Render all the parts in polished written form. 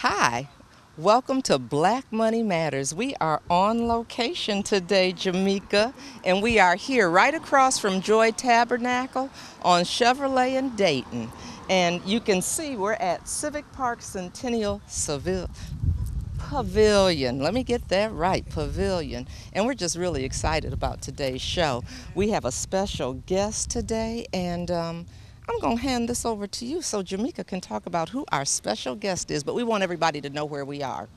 Hi, welcome to Black Money Matters. We are on location today, Jamaica, and we are here right across from Joy Tabernacle on Chevrolet in Dayton. And you can see we're at Civic Park Centennial Seville Pavilion. Let me get that right, Pavilion. And we're just really excited about today's show. We have a special guest today, and I'm going to hand this over to you so Jamaica can talk about who our special guest is, but we want everybody to know where we are.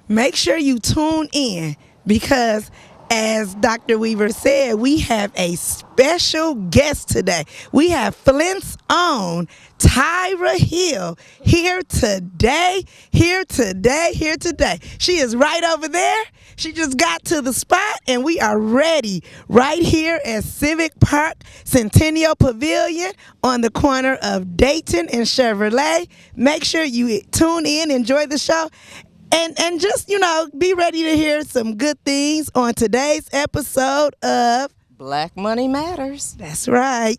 Make sure you tune in because, as Dr. Weaver said, we have a special guest today. We have Flint's own Tyra Hill here today, here today, here today. She is right over there. She just got to the spot, and we are ready right here at Civic Park Centennial Pavilion on the corner of Dayton and Chevrolet. Make sure you tune in, enjoy the show, and just, be ready to hear some good things on today's episode of Black Money Matters. That's Right.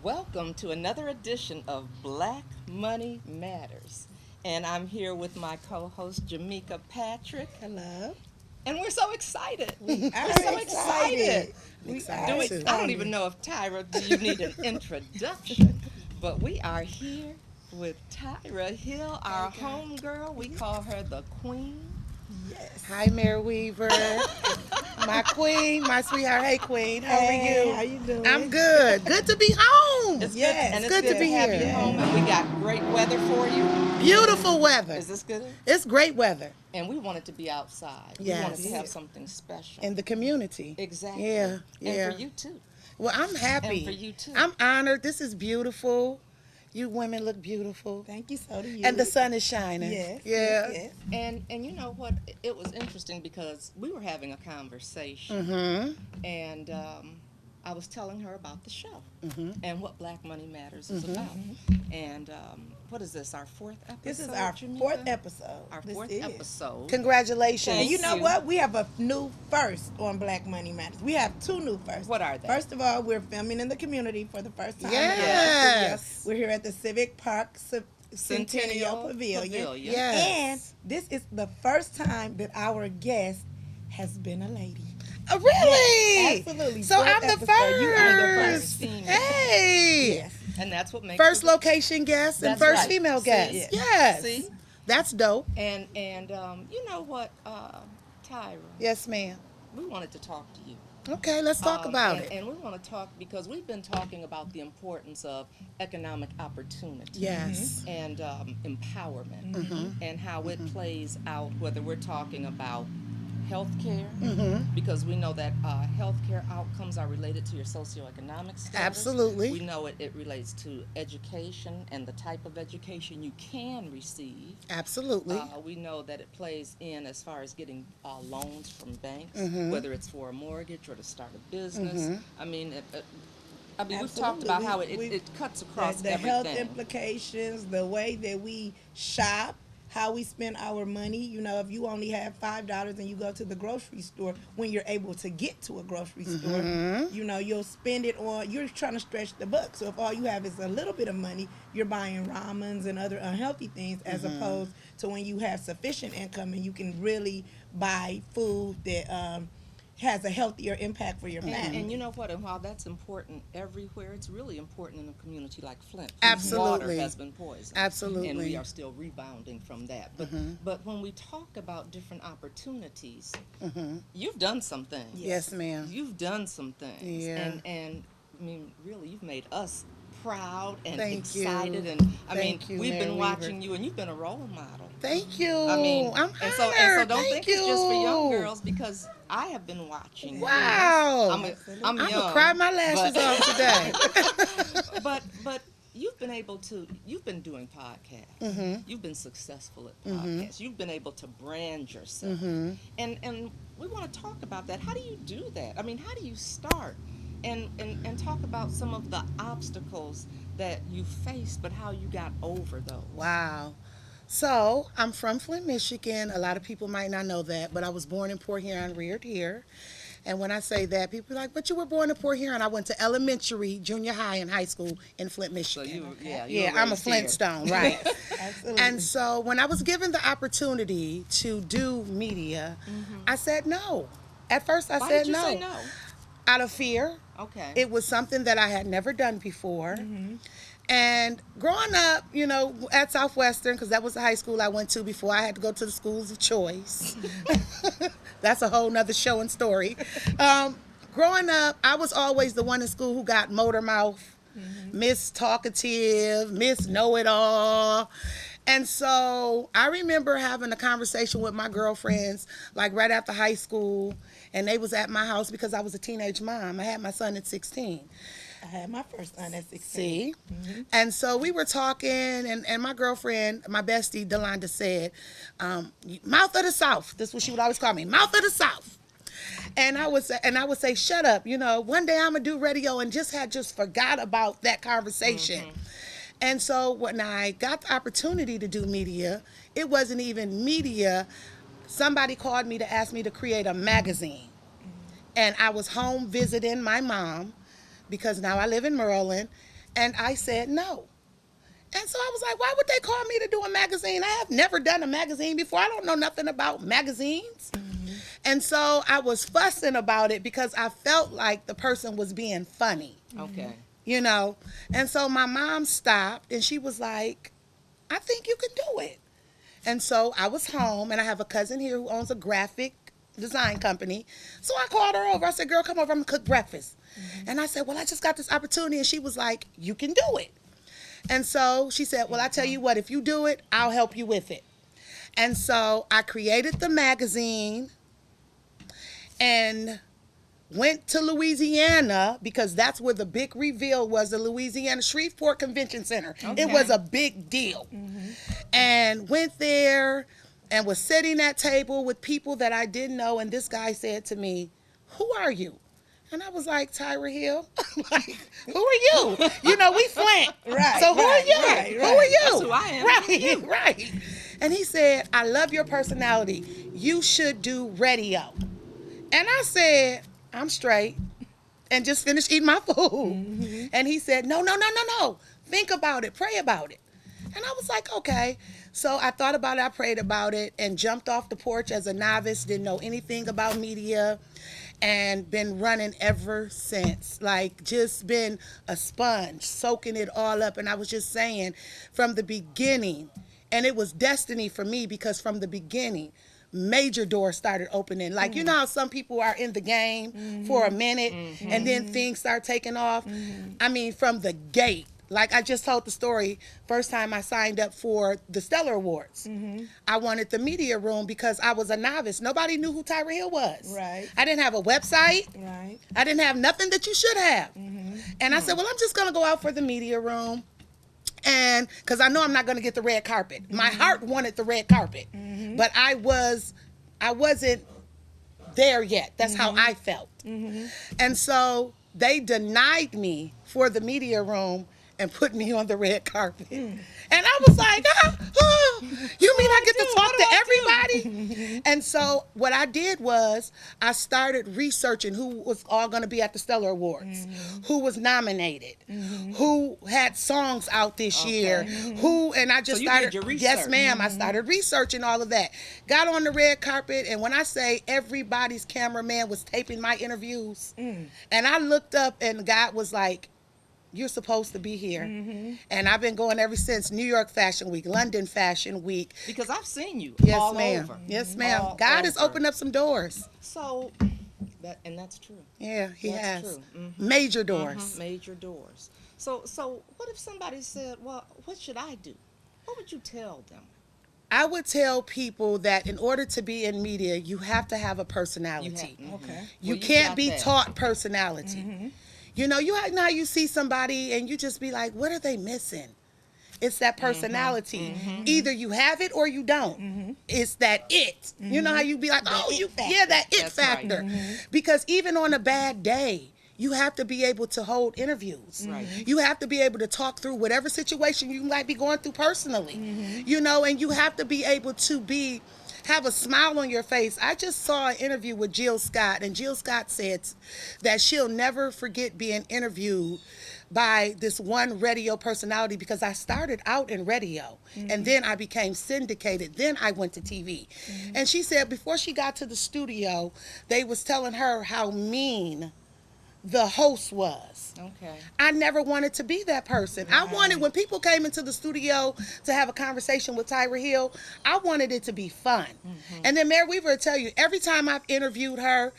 Welcome to another edition of Black Money Matters. And I'm here with my co-host, Jamaica Patrick. Hello. And we're so excited. We're are so excited. Excited. I don't even know if Tyra, do you need an introduction? But we are here with Tyra Hill, our homegirl. We call her the Queen. Yes. Hi, Mary Weaver. My queen, my sweetheart. Hey, queen. How are you? How you doing? I'm good. Good to be home. It's Yes, good, and it's it's good to be have here. you home, and we got great weather for you. Beautiful weather. Is this good? It's great weather And we want it to be outside. We Yes. want it to have something special. in the community. Exactly. Yeah, yeah. And for you too. Well, I'm happy. And for you, too. I'm honored. This is beautiful. You women look beautiful. Thank you, so do you. And the sun is shining. Yes. Yeah. Yes. And you know what? It was interesting because we were having a conversation, Mm-hmm. and I was telling her about the show Mm-hmm. and what Black Money Matters is about. And what is this? Our fourth episode. This is our Jamaica? fourth episode. Our This fourth is. episode. Congratulations. And you Thank know you. what? We have a new first on Black Money Matters. We have two new firsts. What are they? First of all, we're filming in the community for the first time. Yes. We're here at the Civic Park Centennial Pavilion. Yes. And this is the first time that our guest has been a lady. Really? Yes, absolutely. So Fourth I'm the episode. first. You are the first. female. Hey. Yes. And that's what makes First it- location guest and That's first right. female See? guest. Yeah. Yes. See? That's dope. And you know what, Tyra? Yes, ma'am. We wanted to talk to you. Okay, let's talk about and, it. And we want to talk because we've been talking about the importance of economic opportunity. Yes. And empowerment, Mm-hmm. and how it plays out, whether we're talking about healthcare, Mm-hmm. because we know that healthcare outcomes are related to your socioeconomic status. Absolutely. We know it relates to education and the type of education you can receive. Absolutely. We know that it plays in as far as getting loans from banks, Mhm. whether it's for a mortgage or to start a business. Mhm. I mean, we've talked Absolutely. about how We- it cuts across The everything. health implications, the way that we shop, how we spend our money. You know, if you only have $5 and you go to the grocery store, when you're able to get to a grocery store, Mhm. you know, you'll spend it on, you're trying to stretch the buck. So if all you have is a little bit of money, you're buying ramens and other unhealthy things, as opposed to when you have sufficient income and you can really buy food that has a healthier impact for your family. And you know what? And while that's important everywhere, it's really important in a community like Flint. whose Absolutely. Water has been poisoned. Absolutely. And we are still rebounding from that. But Mhm. but when we talk about different opportunities, Mm-hmm. you've done some things. Yes, ma'am. You've done some things. Yeah. And I mean, really, you've made us proud and Thank you. excited. And I Thank mean, you, we've Mary been Weaver. watching you, and you've been a role model. Thank you. I mean, I'm and so honored. don't Thank think it's just for young you. girls, because I have been watching you. Wow. I'm young. gonna cry my lashes but- off today. but you've been doing podcasts. Mhm. You've been successful at podcasts. You've been able to brand yourself. Mhm. And we want to talk about that. How do you do that? I mean, how do you start? And talk about some of the obstacles that you faced, but how you got over those. Wow. So I'm from Flint, Michigan. A lot of people might not know that, but I was born in Port Huron, reared here. And when I say that, people are like, but you were born in Port Huron. I went to elementary, junior high, and high school in Flint, So Michigan. you I'm a raised here. Flintstone, right? Absolutely. And so when I was given the opportunity to do media, I said no. At first, I Why said did you no. say no? Out of fear. Okay. It was something that I had never done before. And growing up, at Southwestern, because that was the high school I went to before I had to go to the schools of choice. That's a whole nother show and story. Growing up, I was always the one in school who got motor mouth, Miss Talkative, Miss Know-It-All. And so I remember having a conversation with my girlfriends, like right after high school, and they was at my house because I was a teenage mom. I had my son at 16. I had my first son at 16. See? And so we were talking, and my girlfriend, my bestie, Delonda, said, mouth of the South. This is what she would always call me, mouth of the South. And I would say, shut up. One day I'm going to do radio, and just forgot about that conversation. And so when I got the opportunity to do media, it wasn't even media. Somebody called me to ask me to create a magazine. And I was home visiting my mom, because now I live in Maryland, and I said no. And so I was like, why would they call me to do a magazine? I have never done a magazine before. I don't know nothing about magazines. And so I was fussing about it because I felt like the person was being funny. Okay. And so my mom stopped, and she was like, I think you can do it. And so I was home, and I have a cousin here who owns a graphic design company. So I called her over. I said, girl, come over, I'm gonna cook breakfast. And I said, well, I just got this opportunity. And she was like, you can do it. And so she said, well, I tell you what, if you do it, I'll help you with it. And so I created the magazine and went to Louisiana, because that's where the big reveal was, the Louisiana Shreveport Convention Center. Okay. It was a big deal. And went there and was sitting at table with people that I didn't know. And this guy said to me, who are you? And I was like, Tyra Hill. Like, who are you? We Flint. Right, So who right, are you? right, Who are you? That's who I am. Right, right. And he said, I love your personality. You should do radio. And I said, I'm straight, and just finished eating my food. And he said, no. Think about it. Pray about it. And I was like, okay. So I thought about it. I prayed about it and jumped off the porch as a novice, didn't know anything about media, and been running ever since. Like, just been a sponge, soaking it all up. And I was just saying, from the beginning, and it was destiny for me, because from the beginning, major doors started opening. Like, you know how some people are in the game for a minute and then things start taking off? I mean, from the gate. Like, I just told the story, first time I signed up for the Stellar Awards. I wanted the media room because I was a novice. Nobody knew who Tyra Hill was. Right. I didn't have a website. Right. I didn't have nothing that you should have. And I said, well, I'm just going to go out for the media room. And because I know I'm not going to get the red carpet. My heart wanted the red carpet, but I wasn't there yet. That's how I felt. And so they denied me for the media room and put me on the red carpet. And I was like, you mean I get to talk to everybody? And so what I did was I started researching who was all going to be at the Stellar Awards, who was nominated, who had songs out this year, and I just So you started, did your research. yes ma'am, I started researching all of that. Got on the red carpet, and when I say everybody's cameraman was taping my interviews, and I looked up and God was like, you're supposed to be here. And I've been going ever since. New York Fashion Week, London Fashion Week. Because I've seen you Yes, all ma'am. over. Yes, ma'am. All God has over. opened up some doors. So, that's true. Yeah, he That's has. true. Major doors. Major doors. So what if somebody said, well, what should I do? What would you tell them? I would tell people that in order to be in media, you have to have a personality. Okay. You Well, you can't got be that. taught personality. You know how you see somebody and you just be like, what are they missing? It's that personality. Either you have it or you don't. It's that it. You know how you be like, that it That's right. factor. Because even on a bad day, you have to be able to hold interviews. Right. You have to be able to talk through whatever situation you might be going through personally. And you have to be able to be have a smile on your face. I just saw an interview with Jill Scott, and Jill Scott said that she'll never forget being interviewed by this one radio personality, because I started out in radio and then I became syndicated. Then I went to TV. And she said before she got to the studio, they was telling her how mean the host was. Okay. I never wanted to be that person. I wanted, when people came into the studio to have a conversation with Tyra Hill, I wanted it to be fun. And then Mary Weaver will tell you, every time I've interviewed her,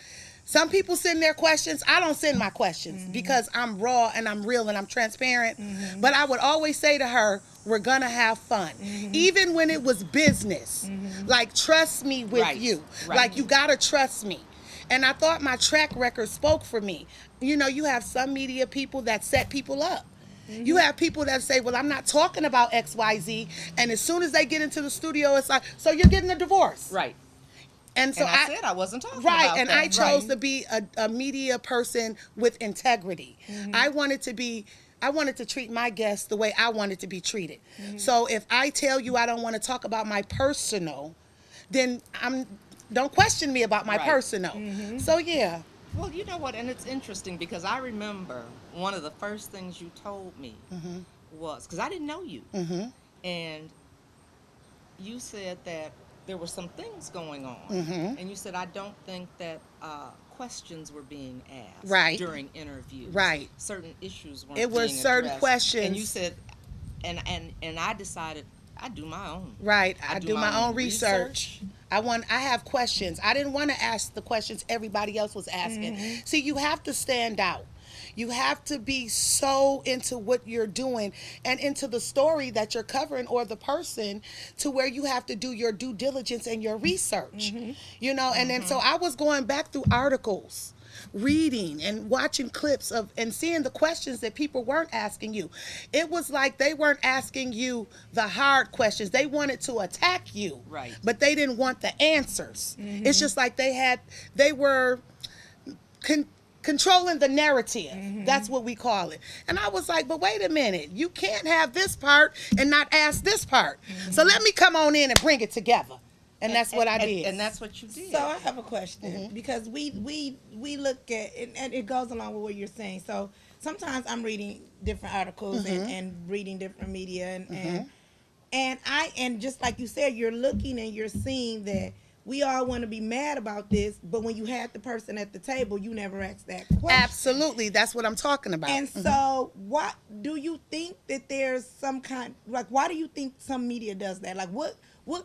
some people send their questions. I don't send my questions because I'm raw and I'm real and I'm transparent. But I would always say to her, we're going to have fun. Even when it was business. Like, trust me with you. Like, you got to trust me. And I thought my track record spoke for me. You know, you have some media people that set people up. You have people that say, well, I'm not talking about XYZ. And as soon as they get into the studio, it's like, so you're getting a divorce. Right. And so I said I wasn't talking about right, and that. I chose to be a media person with integrity. I wanted to treat my guests the way I wanted to be treated. So if I tell you I don't want to talk about my personal, then don't question me about my personal. So yeah. Well, you know what, and it's interesting because I remember one of the first things you told me was, because I didn't know you, and you said that there were some things going on, and you said, I don't think that questions were being asked during interviews. Right. Certain issues weren't being addressed. It was certain questions. And you said, and I decided I do my own. Right. I do my own research. I have questions. I didn't want to ask the questions everybody else was asking. See, you have to stand out. You have to be so into what you're doing and into the story that you're covering or the person, to where you have to do your due diligence and your research. You know, and then so I was going back through articles, reading and watching clips of and seeing the questions that people weren't asking you. It was like they weren't asking you the hard questions. They wanted to attack you. Right. But they didn't want the answers. It's just like they were controlling the narrative. That's what we call it. And I was like, but wait a minute, you can't have this part and not ask this part. So let me come on in and bring it together. And that's what I did. And that's what you did. So I have a question, because we look at, and it goes along with what you're saying. So sometimes I'm reading different articles and reading different media, and just like you said, you're looking and you're seeing that we all want to be mad about this, but when you had the person at the table, you never asked that question. Absolutely. That's what I'm talking about. And so what do you think that there's some kind, like, why do you think some media does that? Like, what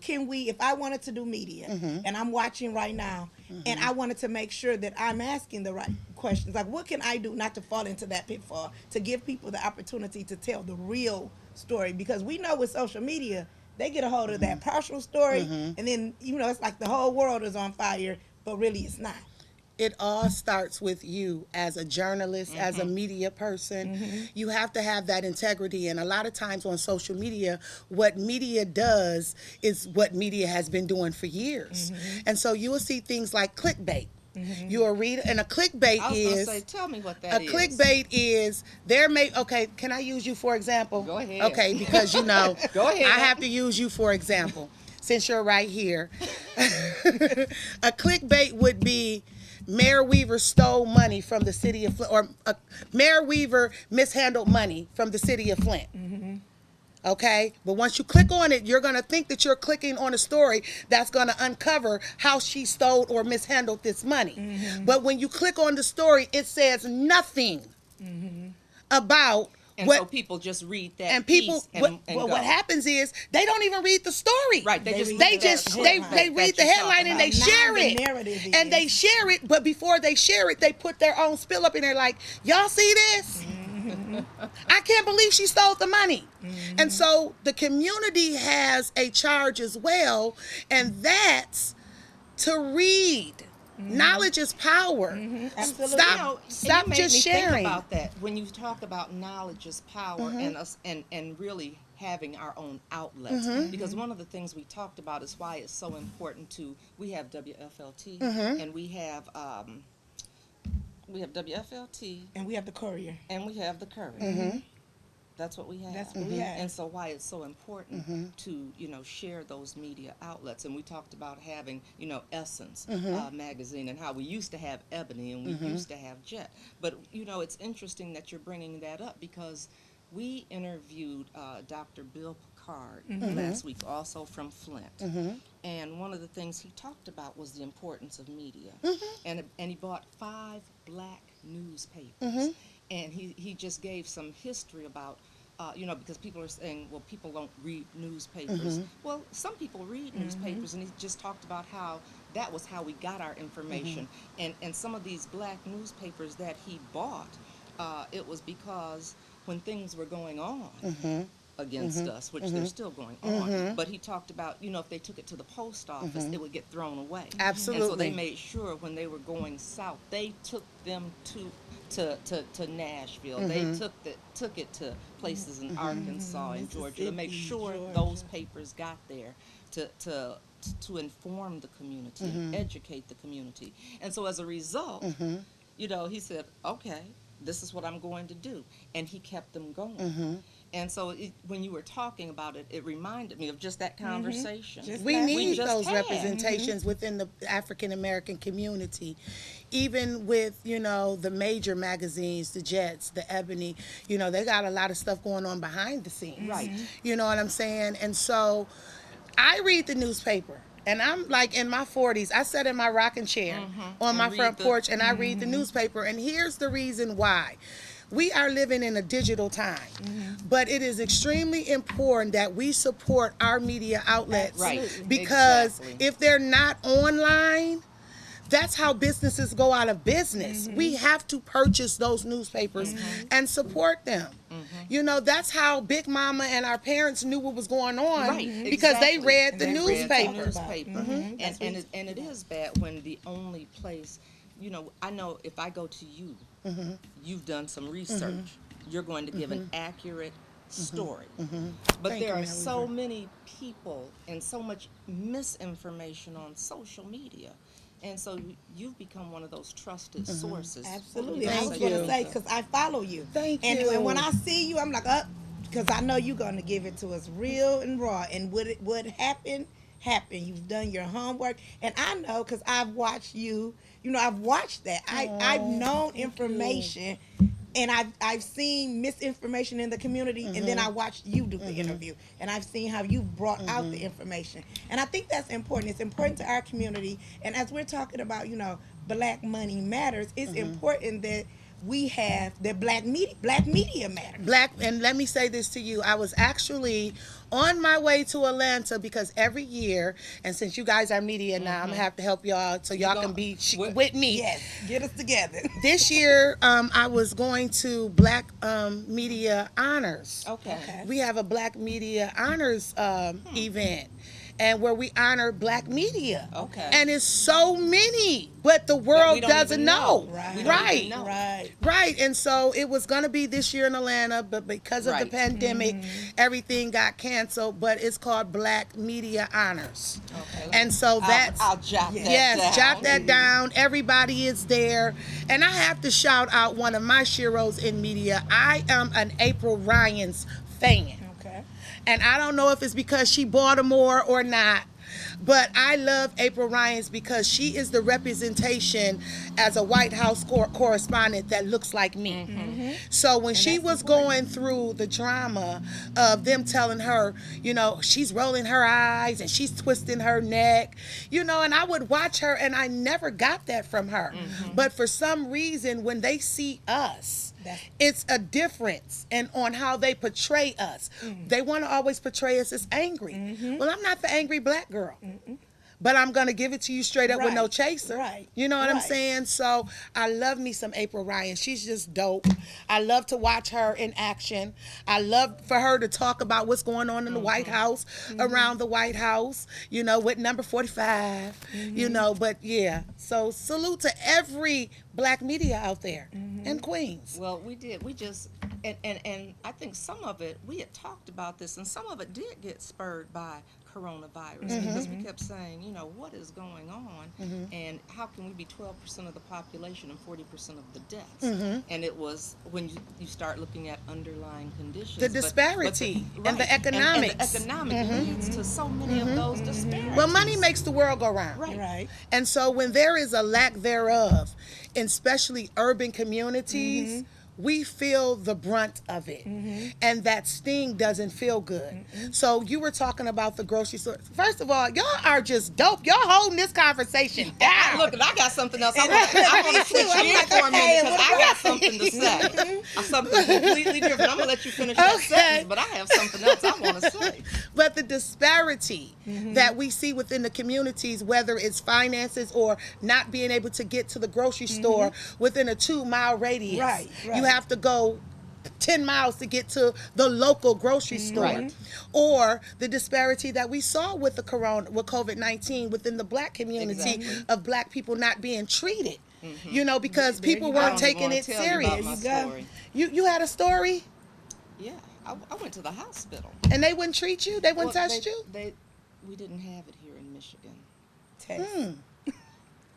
can we, if I wanted to do media and I'm watching right now and I wanted to make sure that I'm asking the right questions, like, what can I do not to fall into that pitfall, to give people the opportunity to tell the real story? Because we know with social media, they get a hold of that partial story, and then, you know, it's like the whole world is on fire, but really it's not. It all starts with you as a journalist, as a media person. You have to have that integrity. And a lot of times on social media, what media does is what media has been doing for years. And so you will see things like clickbait. You will read, and a clickbait tell me what that is. A clickbait is, okay, can I use you for example? Go ahead. Okay, because you know, Go ahead. I have to use you for example, since you're right here. A clickbait would be, Mayor Weaver stole money from the city of Flint, or Mayor Weaver mishandled money from the city of Flint. Okay, but once you click on it, you're going to think that you're clicking on a story that's going to uncover how she stole or mishandled this money. But when you click on the story, it says nothing about so people just read that and people piece and what happens is they don't even read the story. Right, they read the headline and they share it. And they share it, but before they share it, they put their own spill up in there, like, y'all see this? I can't believe she stole the money. And so the community has a charge as well, and that's to read. Knowledge is power. Absolutely. Stop just sharing. Think about that when you talk about knowledge is power, and us and really having our own outlets. Because one of the things we talked about is why it's so important we have WFLT and we have WFLT and we have the Courier. And we have the Courier. That's what we have. That's what we have. And so why it's so important to, share those media outlets. And we talked about having, Essence magazine, and how we used to have Ebony and we used to have Jet. But, it's interesting that you're bringing that up, because we interviewed Dr. Bill Picard last week, also from Flint. And one of the things he talked about was the importance of media. And he bought 5 black newspapers. And he just gave some history about, because people are saying, well, people don't read newspapers. Well, some people read newspapers, and he just talked about how that was how we got our information. And some of these black newspapers that he bought, it was because when things were going on against us, which they're still going on, but he talked about, if they took it to the post office, it would get thrown away. Absolutely. And so they made sure when they were going south, they took them to Nashville. They took it to places in Arkansas and Georgia to make sure those papers got there to inform the community, educate the community. And so as a result, he said, okay, this is what I'm going to do. And he kept them going. And so when you were talking about it, it reminded me of just that conversation. We need just those had. representations within the African American community, even with, the major magazines, the Jets, the Ebony, they got a lot of stuff going on behind the scenes. Right. You know what I'm saying? And so I read the newspaper. And I'm like in my 40s. I sat in my rocking chair on my front porch and I read the newspaper. And here's the reason why. We are living in a digital time, but it is extremely important that we support our media outlets. Right. Because Exactly. if they're not online, that's how businesses go out of business. We have to purchase those newspapers and support them. That's how Big Mama and our parents knew what was going on, Right, because they exactly. read And the they newspaper. read the newspaper. And it is bad when the only place, I know if I go to you, you've done some research, you're going to give an accurate story. But Thank there you, are Mary so Lou. many people and so much misinformation on social media. And so you've become one of those trusted sources. Absolutely. Thank I was going you. to say, because I follow you. Thank and, you. And when I see you, I'm like, because I know you're going to give it to us real and raw. And what happened. You've done your homework. And I know, because I've watched you, I've watched that. I've known information. And I've seen misinformation in the community, and then I watched you do the interview, and I've seen how you brought out the information. And I think that's important. It's important to our community. And as we're talking about, Black Money Matters, it's important that we have that black media matters. And let me say this to you. I was actually on my way to Atlanta because every year, and since you guys are media now, I'm going to have to help y'all so y'all can be with me. Yes, get us together. This year, I was going to Black Media Honors. Okay. We have a Black Media Honors event, and where we honor Black media. Okay. And it's so many, but the world we don't doesn't even know. Right. We don't even know. Right. And so it was going to be this year in Atlanta, but because of the Right. pandemic, everything got canceled. But it's called Black Media Honors. Okay. And so that's I'll jot that yes, down. jot that down. Everybody is there. And I have to shout out one of my sheroes in media. I am an April Ryan's fan. Okay. And I don't know if it's because she Baltimore or not, but I love April Ryan's because she is the representation as a White House correspondent that looks like me. So when she was going through the drama of them telling her, she's rolling her eyes and she's twisting her neck, and I would watch her and I never got that from her. But for some reason, when they see us, it's a difference on how they portray us. They want to always portray us as angry. Well, I'm not the angry Black girl. But I'm going to give it to you straight up with no chaser. Right. You know what I'm Right. saying? So I love me some April Ryan. She's just dope. I love to watch her in action. I love for her to talk about what's going on in the White House, around the White House, with number 45, but yeah. So salute to every Black media out there in Queens. Well, we did. We just And I think some of it, we had talked about this, and some of it did get spurred by coronavirus because we kept saying, you know, what is going on, and how can we be 12% of the population and 40% of the deaths? And it was when you start looking at underlying conditions, The disparity and the economics. and the economic leads to so many of those disparities. Well, money makes the world go round. Right. And so when there is a lack thereof, in especially urban communities, we feel the brunt of it. And that sting doesn't feel good. So you were talking about the grocery store. First of all, y'all are just dope. Y'all holding this conversation down. Look, I got something else. I want to switch gears for a minute because I got something to say. Something completely different. I'm going to let you finish that sentence, but I have something else I want to say. But the disparity that we see within the communities, whether it's finances or not being able to get to the grocery store within a 2-mile radius. Right. You have to go 10 miles to get to the local grocery store. Right. Or the disparity that we saw with with COVID-19 within the black community of black people not being treated. You know, because people weren't taking it serious. You had a story? Yeah, I went to the hospital. And they wouldn't treat you? They wouldn't test you? We didn't have it here in Michigan. Test.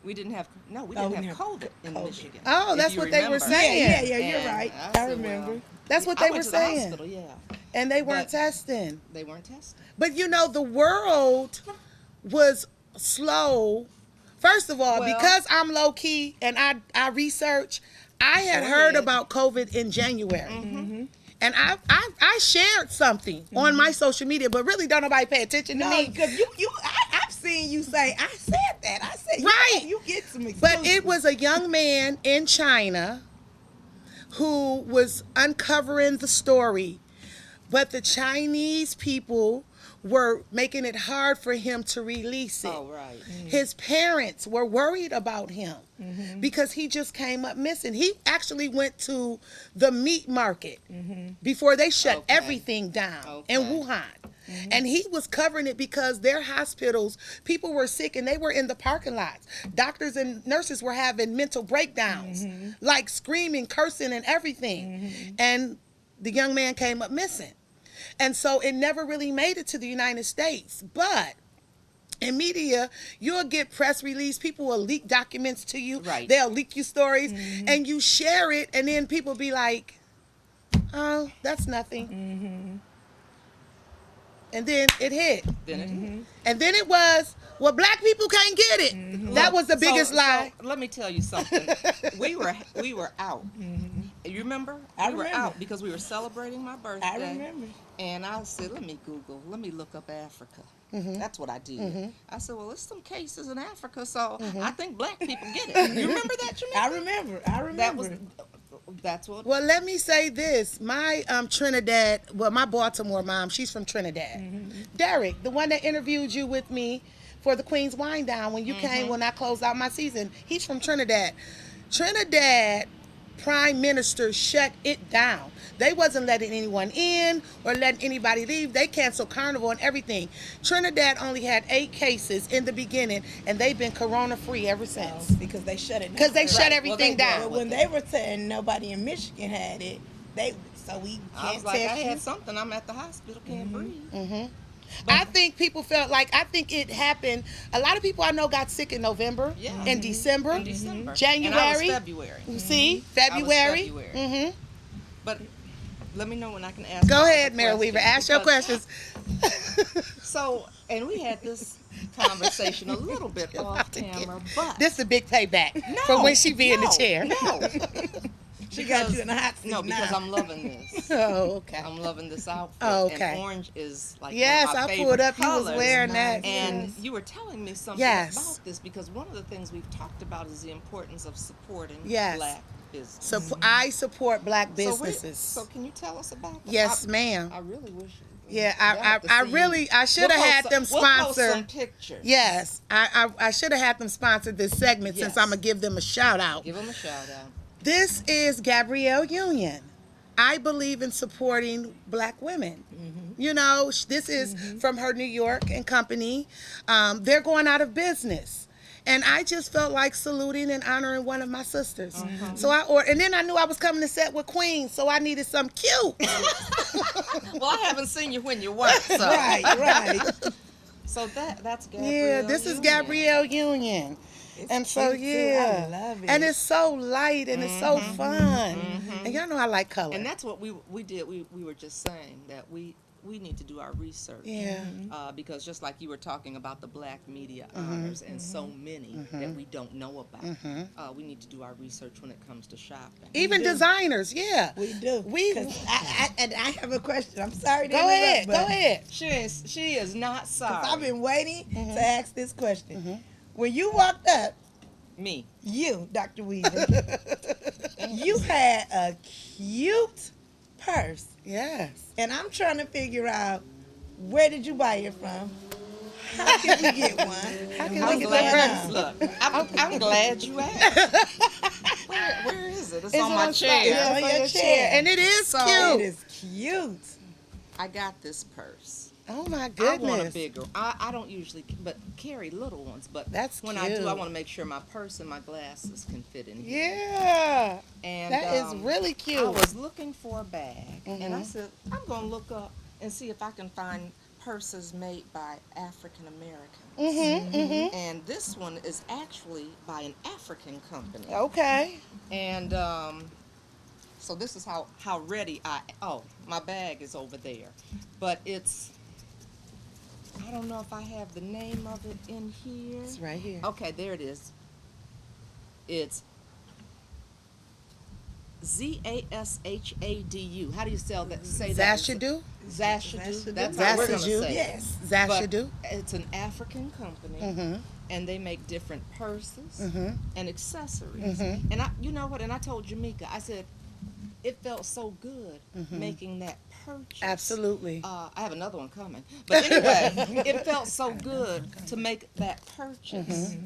We didn't have COVID in Michigan. Oh, that's what they were saying. Yeah, you're right. I remember. Well, that's what I they went were to saying. The hospital, yeah. And they weren't But testing. They weren't testing. But you know, the world was slow. First of all, because I'm low key and I research, I had heard about COVID in January. And I shared something on my social media, but really don't nobody pay attention to me. Because I've seen you say, I said that. I said, Right. You get some exclusive. But it was a young man in China who was uncovering the story. But the Chinese people were making it hard for him to release it. Oh, right. His parents were worried about him because he just came up missing. He actually went to the meat market before they shut everything down in Wuhan. And he was covering it because their hospitals, people were sick and they were in the parking lots. Doctors and nurses were having mental breakdowns, like screaming, cursing, and everything. And the young man came up missing. And so it never really made it to the United States. But in media, you'll get press release. People will leak documents to you. Right. They'll leak you stories. And you share it, and then people be like, oh, that's nothing. And then it hit. And then it was, well, black people can't get it. That was the biggest lie. So let me tell you something. we were out. You remember? We were out because we were celebrating my birthday. I remember. And I said, let me look up Africa. That's what I did. I said, well, there's some cases in Africa, so I think black people get it. You remember that, Jamaica? I remember. That's what. Well, let me say this. My my Baltimore mom, she's from Trinidad. Derek, the one that interviewed you with me for the Queen's Wine Down when you came when I closed out my season, he's from Trinidad. Trinidad Prime Minister shut it down. They wasn't letting anyone in or letting anybody leave. They canceled Carnival and everything. Trinidad only had 8 cases in the beginning, and they've been corona-free ever since. Because they shut it down. Because they shut everything down. But when they were saying nobody in Michigan had it, we can't I was like, I test you. had something. I'm at the hospital, can't breathe. I think people felt like, I think it happened. A lot of people I know got sick in November, in December, January. And I was February. See, February. But let me know when I can ask. Go ahead, Mary Weaver. Ask your questions. So, and we had this conversation a little bit off camera, but this is a big payback for when she be in the chair. She got you in the hot seat. No, because I'm loving this. Oh, okay. I'm loving this outfit. Oh, okay. And orange is like yes, one of my I pulled up. colors. You was wearing that. And you were telling me something about this because one of the things we've talked about is the importance of supporting black business. I support black businesses. So can you tell us about that? Yes, ma'am. I really wish. Yeah, I should have had them sponsor. We'll post some pictures. Yes, I should have had them sponsor this segment since I'm gonna give them a shout out. Give them a shout out. This is Gabrielle Union. I believe in supporting black women. You know, this is from her New York and company. They're going out of business. And I just felt like saluting and honoring one of my sisters. So I ordered, and then I knew I was coming to set with Queen, so I needed some cute. Well, I haven't seen you when you weren't, so. Right, right. So that's Gabrielle. Yeah, this is Union. Gabrielle Union. It's And so, cute, too. yeah. I love it. And it's so light and it's so fun. And y'all know I like color. And that's what we did. We were just saying that we need to do our research. Yeah. Because just like you were talking about the Black Media Honors and so many that we don't know about, we need to do our research when it comes to shopping. Even designers, yeah. We do. We- 'Cause and I have a question. I'm sorry to Go ahead, interrupt, go but ahead. She is not sorry. I've been waiting to ask this question. When you walked up, Me. you, Dr. Weaver, you had a cute purse. Yes. And I'm trying to figure out, where did you buy it from? How can we get one? How can I'm we get glad. that Look, I'm glad you asked. Where is it? It's on my chair. Yeah, on your chair. And it is So- cute. It is cute. I got this purse. Oh my I want a goodness. bigger. I don't usually, but carry little ones. But That's when I do, cute. I want to make sure my purse and my glasses can fit in here. Yeah. And That is really cute. I was looking for a bag, and I said I'm gonna look up and see if I can find purses made by African Americans. And this one is actually by an African company. Okay. And so this is how ready my bag is over there, but I don't know if I have the name of it in here. It's right here. Okay, there it is. It's Zashadu. How do you say that? Zashadu? Zashadu. That's how we're gonna Zashadu. say it. Yes. Zashadu. But it's an African company, and they make different purses and accessories. And you know what? And I told Jamaica, I said, it felt so good making that purchase. Absolutely. I have another one coming. But anyway, it felt so good to make that purchase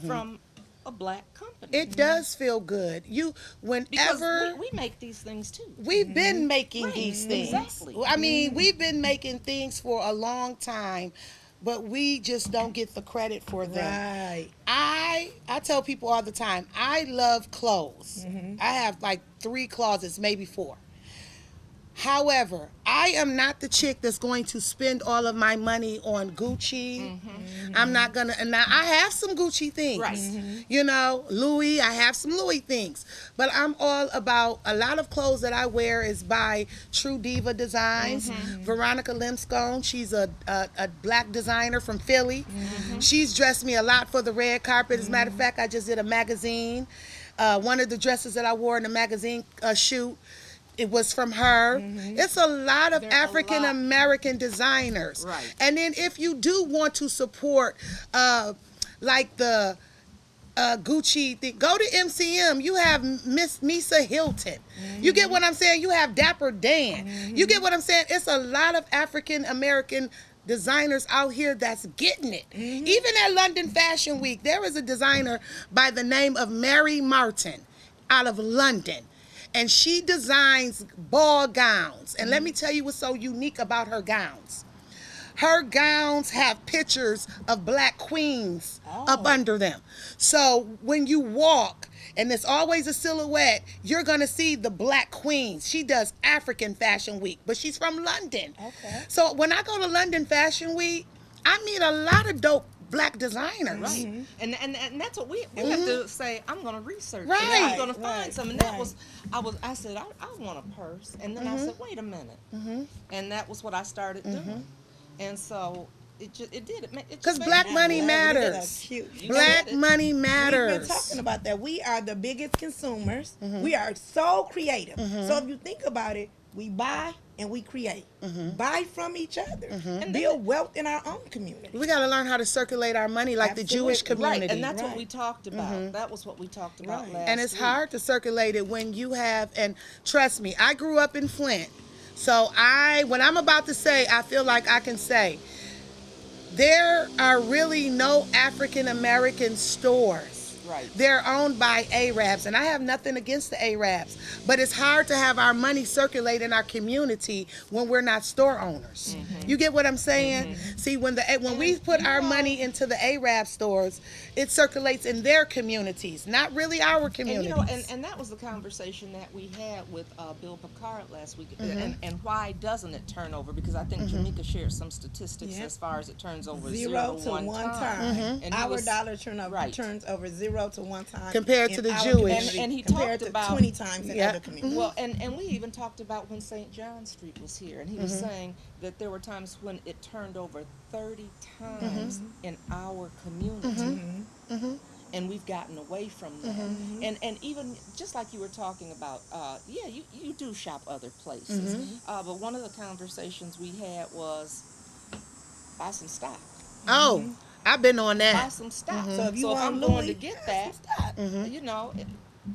from a Black company. It does feel good. because Whenever we make these things too. we've been making Right, these things. exactly. I mean, we've been making things for a long time, but we just don't get the credit for them. Right. I tell people all the time, I love clothes. I have like 3 closets, maybe 4. However, I am not the chick that's going to spend all of my money on Gucci. I'm not gonna, and now I have some Gucci things. Right. You know, Louis, I have some Louis things. But I'm all about, a lot of clothes that I wear is by True Diva Designs. Veronica Limscombe, she's a Black designer from Philly. She's dressed me a lot for the red carpet. As a matter of fact, I just did a magazine. One of the dresses that I wore in the magazine shoot, it was from her. It's a lot of There's a African American designers. Right. And then if you do want to support like the Gucci thing, go to MCM. You have Miss Misa Hilton. You get what I'm saying? You have Dapper Dan. You get what I'm saying? It's a lot of African American designers out here that's getting it. Even at London Fashion Week, there is a designer by the name of Mary Martin out of London. And she designs ball gowns. And let me tell you what's so unique about her gowns. Her gowns have pictures of Black queens up under them. So when you walk, and there's always a silhouette, you're going to see the Black queens. She does African Fashion Week, but she's from London. Okay. So when I go to London Fashion Week, I meet a lot of dope Black designers. Right. And that's what we have to say, I'm going to research. Right. It. I'm going to find Right. some. And that was, I said, I want a purse. And then I said, wait a minute. And that was what I started doing. And so it did. It just Because made Black me money happy. matters. That's cute. You Black said it. money We've been matters. talking about that. We are the biggest consumers. We are so creative. So if you think about it, we buy and we create. Buy from each other and build wealth in our own community. We got to learn how to circulate our money like the Jewish Absolutely. community. Right, and that's what Right. we talked about. That was what we talked about Right. last And it's week. hard to circulate it when you have, and trust me, I grew up in Flint. So when I'm about to say, I feel like I can say, there are really no African American stores Right. They're owned by Arabs, and I have nothing against the Arabs, but it's hard to have our money circulate in our community when we're not store owners. You get what I'm saying? See, when we put our money into the Arab stores, it circulates in their communities, not really our communities. And that was the conversation that we had with Bill Picard last week. And why doesn't it turn over? Because I think Jamaica shared some statistics as far as it turns over Zero to one time. And Our dollar turnover turns over 0 to 1 time compared to the Jewish. And he compared talked to about 20 times in other communities. Well, and we even talked about when St. John Street was here, and he was saying that there were times when it turned over 30 times in our community. And we've gotten away from that. And even just like you were talking about, you do shop other places. But one of the conversations we had was buy some stock. Oh, I've been on Buy that. some stock. So if you So if want I'm going Louis, to get that, you know,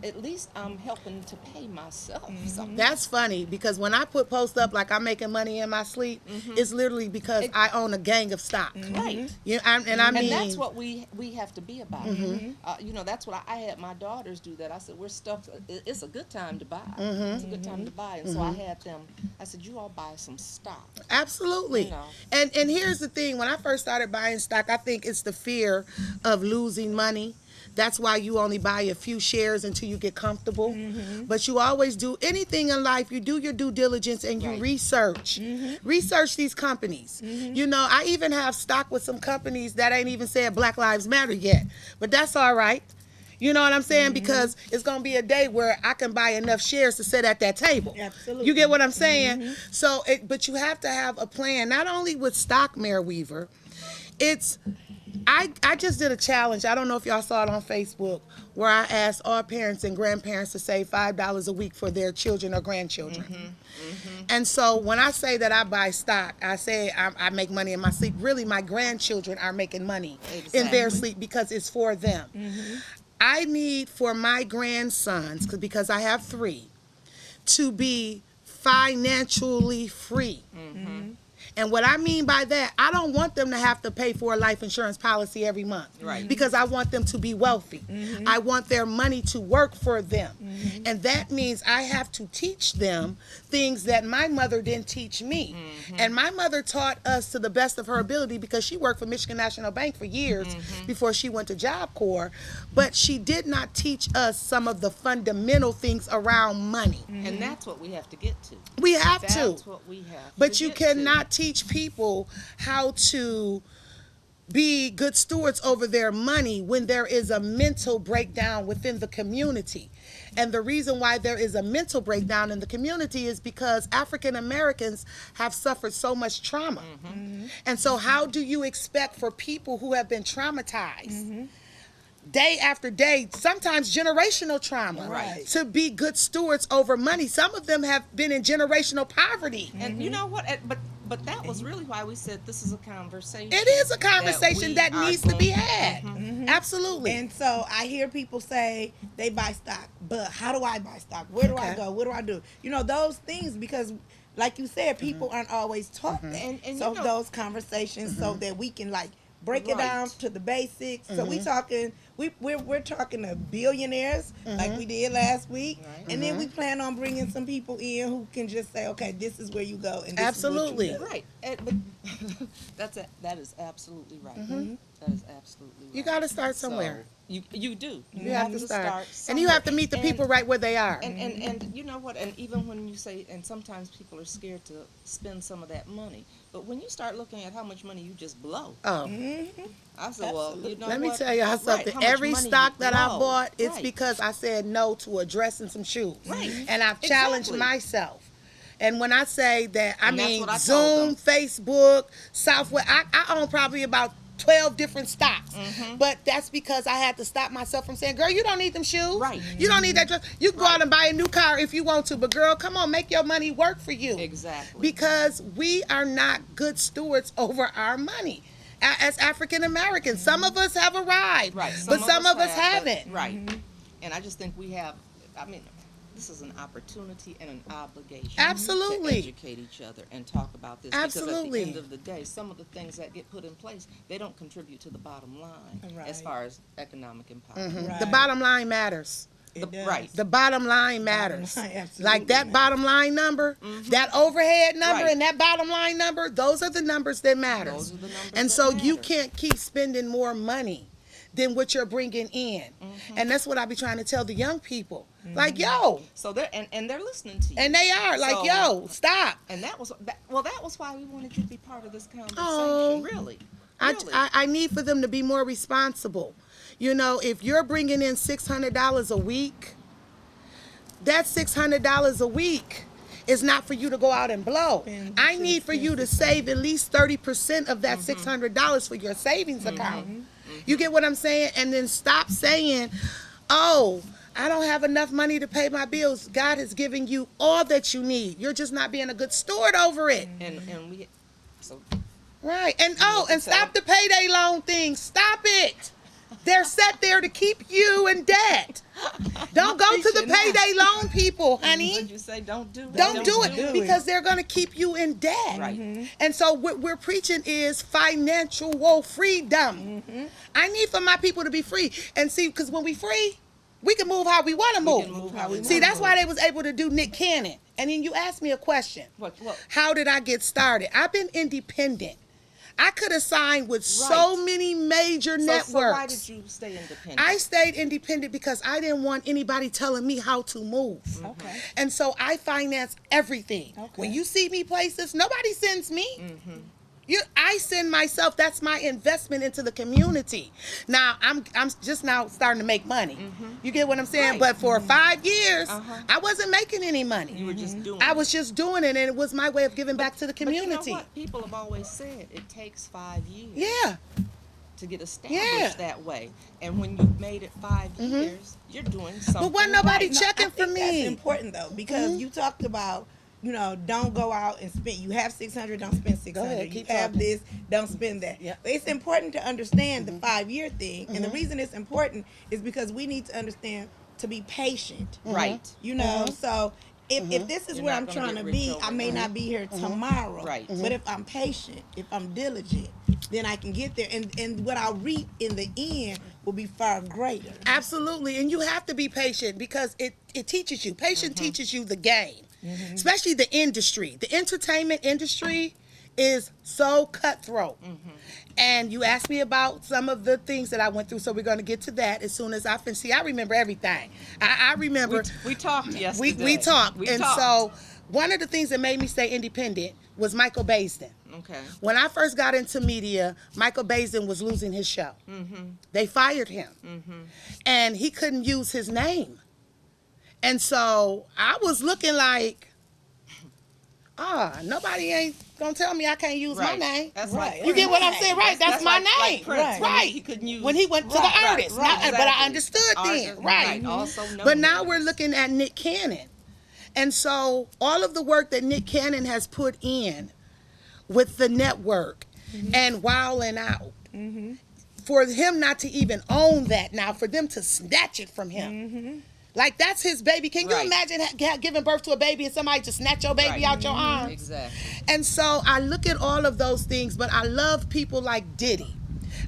at least I'm helping to pay myself something. That's funny because when I put posts up like I'm making money in my sleep, it's literally because I own a gang of stock. Right. You know, I mean, And that's what we have to be about. You know, that's what I had my daughters do that. I said, we're stuffed. It's a good time to buy. It's a good time to buy. And so I had them, I said, you all buy some stock. Absolutely. You know. And here's the thing. When I first started buying stock, I think it's the fear of losing money. That's why you only buy a few shares until you get comfortable. But you always do anything in life. You do your due diligence and you research. Research these companies. You know, I even have stock with some companies that ain't even said Black Lives Matter yet. But that's all right. You know what I'm saying? Because it's going to be a day where I can buy enough shares to sit at that table. Absolutely. You get what I'm saying? So, but you have to have a plan, not only with stock, Mayor Weaver. I just did a challenge. I don't know if y'all saw it on Facebook, where I asked all parents and grandparents to save $5 a week for their children or grandchildren. And so when I say that I buy stock, I say I make money in my sleep. Really, my grandchildren are making money in their sleep because it's for them. I need for my grandsons, because I have 3, to be financially free. And what I mean by that, I don't want them to have to pay for a life insurance policy every month. Right. Because I want them to be wealthy. I want their money to work for them. And that means I have to teach them things that my mother didn't teach me. And my mother taught us to the best of her ability because she worked for Michigan National Bank for years before she went to Job Corps. But she did not teach us some of the fundamental things around money. And that's what we have to get to. We have to. That's what we have But to you get cannot teach people how to be good stewards over their money when there is a mental breakdown within the community. And the reason why there is a mental breakdown in the community is because African Americans have suffered so much trauma. And so how do you expect for people who have been traumatized day after day, sometimes generational trauma, to be good stewards over money? Some of them have been in generational poverty. And you know what? But that was really why we said this is a conversation. It is a conversation that needs to be had. Absolutely. And so I hear people say they buy stock, but how do I buy stock? Where do I go? What do I do? You know, those things, because like you said, people aren't always taught that. And so you know, those conversations so that we can like break it down to the basics. So we're talking to billionaires like we did last week, and then we plan on bringing some people in who can just say, okay, this is where you go, and this absolutely is what you do. right. But that is absolutely right. That is absolutely right. You got to start somewhere. So, you do. You have to start. And somewhere. you have to meet the people right where they are. And you know what? And even when you say, and sometimes people are scared to spend some of that money, but when you start looking at how much money you just blow, I said, well, you know let me what? tell y'all something. How much Every money stock you that I blow. bought, it's because I said no to a dress and some shoes. Right. And I've challenged Exactly. myself. And when I say that, I And that's mean what I told Zoom, Facebook, Southwest. I own probably about 12 different stocks. But that's because I had to stop myself from saying, girl, you don't need them shoes. Right. You don't need that dress. You can go out and buy a new car if you want to. But girl, come on, make your money work for you. Exactly. Because we are not good stewards over our money. As African Americans, some of us have arrived, Right. but some of us have, haven't. Right. And I just think we have, I mean, this is an opportunity and an obligation Absolutely. to educate each other and talk about this. Absolutely. Because at the end of the day, some of the things that get put in place, they don't contribute to the bottom line as far as economic empowerment. Right. The bottom line matters. Right. The bottom line matters. Bottom line absolutely Like that matters. bottom line number, that overhead number, Right. and that bottom line number, those are the numbers that matters. Those are the numbers And that so you matter. can't keep spending more money than what you're bringing in. And that's what I be trying to tell the young people. Like, yo, So they're and they're listening to you. and they are like, So- yo, stop. And that was why we wanted you to be part of this conversation. Oh. Really. I, Really. I need for them to be more responsible. You know, if you're bringing in $600 a week, that $600 a week is not for you to go out and blow. I need for you to save at least 30% of that $600 for your savings account. You get what I'm saying? And then stop saying, oh, I don't have enough money to pay my bills. God has given you all that you need. You're just not being a good steward over it. and we so Right. And and stop the payday loan thing. Stop it. They're set there to keep you in debt. Don't go to the payday loan people, honey. Would you say don't do it? Don't do it because they're going to keep you in debt. Right. And so what we're preaching is financial freedom. I need for my people to be free. And see, because when we free, we can move how we want to move. can move how we See, wanna that's why move. they was able to do Nick Cannon. And then you asked me a question. What? How did I get started? I've been independent. I could have signed with so Right. many major networks. So why did you stay independent? I stayed independent because I didn't want anybody telling me how to move. Okay. And so I finance everything. Okay. When you see me places, nobody sends me. I send myself. That's my investment into the community. Now I'm just now starting to make money. You get what I'm saying? Right. But for 5 years, Uh-huh. I wasn't making any money. You were just doing I it. was just doing it, and it was my way of giving back to the But you community. know what? People have always said it takes 5 years Yeah. to get established Yeah. that way. And when you've made it 5 years, you're doing something. But wasn't nobody right. checking I for think me. That's important though, because you talked about, don't go out and spend. You have 600, don't spend 600. ahead, You keep have talking. this, don't spend that. Yeah. But it's important to understand the 5-year thing, and the reason it's important is because we need to understand to be patient. Right. So if this is You're where not I'm gonna trying get to rich be, I may overnight. not be here tomorrow. Right. But if I'm patient, if I'm diligent, then I can get there, and what I'll reap in the end will be far greater. Absolutely, and you have to be patient because it teaches you. Patience teaches you the game, especially the industry. The entertainment industry is so cutthroat. And you asked me about some of the things that I went through, so we're going to get to that as soon as I finish. See, I remember everything. I remember. We talked yesterday. We talked. We and talked. so one of the things that made me stay independent was Michael Baisden. Okay. When I first got into media, Michael Baisden was losing his show. They fired him. And he couldn't use his name. And so I was looking like, nobody ain't going to tell me I can't use my Right. name. That's Right. like You get what I'm saying? Right, that's my like name. Prince, Right. when Right. He couldn't use When he went to the Right, artist. right, Now- But I exactly. understood then. Artist, Right. Also known But now as. we're looking at Nick Cannon. And so all of the work that Nick Cannon has put in with the network and wilding out, for him not to even own that now, for them to snatch it from him. Like, that's his baby. Can you Right. imagine giving birth to a baby and somebody just snatch your baby Right. out your arms? Exactly. And so I look at all of those things, but I love people like Diddy.